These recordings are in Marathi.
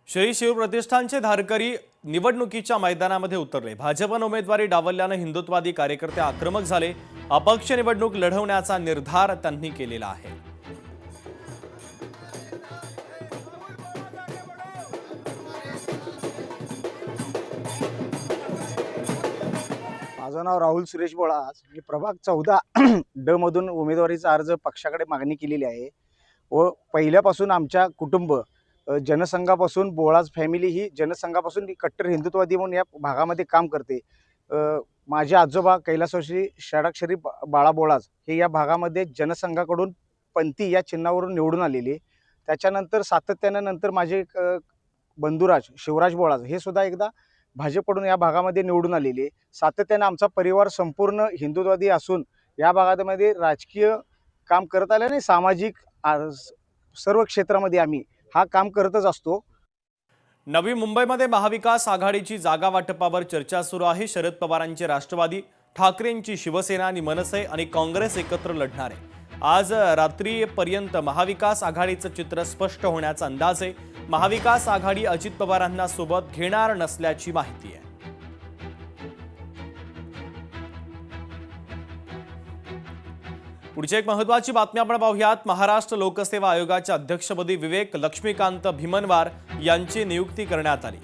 श्री शिवप्रतिष्ठानचे धारकरी निवडणुकीच्या मैदानामध्ये उतरले। भाजपनं उमेदवारी डावलल्यानं हिंदुत्ववादी कार्यकर्ते आक्रमक झाले। अपक्ष निवडणूक लढवण्याचा निर्धार त्यांनी केलेला आहे। माझं नाव राहुल सुरेश बोळास। मी प्रभाग 14 ड मधून उमेदवारीचा अर्ज पक्षाकडे मागणी केलेली आहे व पहिल्यापासून आमच्या कुटुंब जनसंघापासून बोळास फॅमिली ही जनसंघापासून कट्टर हिंदुत्ववादी म्हणून या भागामध्ये काम करते। माझे आजोबा कैलासवासी षडाक्षरी बाळा बोळास हे या भागामध्ये जनसंघाकडून पंथी या चिन्हावरून निवडून आलेले। त्याच्यानंतर सातत्याने नंतर माझे बंधुराज शिवराज बोळास हे सुद्धा एकदा भाजपकडून या भागामध्ये निवडून आलेले। सातत्याने आमचा परिवार संपूर्ण हिंदुत्ववादी असून या भागामध्ये राजकीय काम करत आल्याने सामाजिक सर्व क्षेत्रामध्ये आम्ही हा काम करतच असतो। नवी मुंबईमध्ये महाविकास आघाडीची जागा वाटपावर चर्चा सुरू आहे। शरद पवारांची राष्ट्रवादी, ठाकरेंची शिवसेना आणि मनसे आणि काँग्रेस एकत्र लढणार आहे। आज रात्रीपर्यंत महाविकास आघाडीचं चित्र स्पष्ट होण्याचा अंदाज आहे। महाविकास आघाडी अजित पवारांना सोबत घेणार नसल्याची माहिती आहे। पुढची एक महत्त्वाची बातमी आपण पाहूयात। महाराष्ट्र लोकसेवा आयोगाच्या अध्यक्षपदी विवेक लक्ष्मीकांत भीमनवार यांची नियुक्ती करण्यात आली।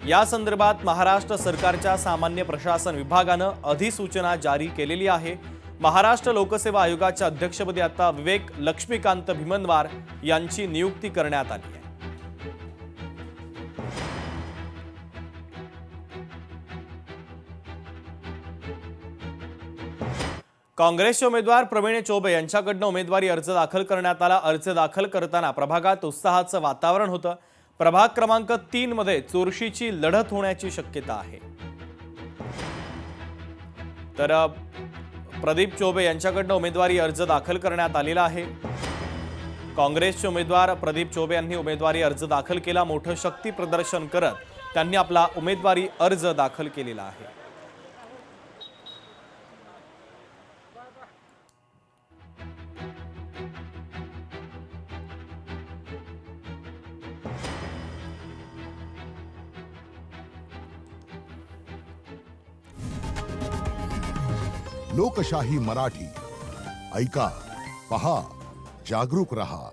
या संदर्भात महाराष्ट्र सरकारच्या सामान्य प्रशासन विभागानं अधिसूचना जारी केलेली आहे। महाराष्ट्र लोकसेवा आयोगाच्या अध्यक्षपदी आता विवेक लक्ष्मीकांत भीमनवार यांची नियुक्ती करण्यात आली आहे। काँग्रेसचे उमेदवार प्रवीण चौबे यांच्याकडून उमेदवारी अर्ज दाखल करण्यात आला। अर्ज दाखल करताना प्रभागात उत्साहाचं वातावरण होतं। प्रभाग क्रमांक 3 मध्ये चुरशीची लढत होण्याची शक्यता आहे। तर प्रदीप चौबे यांच्याकडून उमेदवारी अर्ज दाखल करण्यात आलेला आहे। काँग्रेसचे उमेदवार प्रदीप चौबे यांनी उमेदवारी अर्ज दाखल केला। मोठं शक्ती प्रदर्शन करत त्यांनी आपला उमेदवारी अर्ज दाखल केलेला आहे। लोकशाही मराठी ऐका, पहा, जागरूक रहा।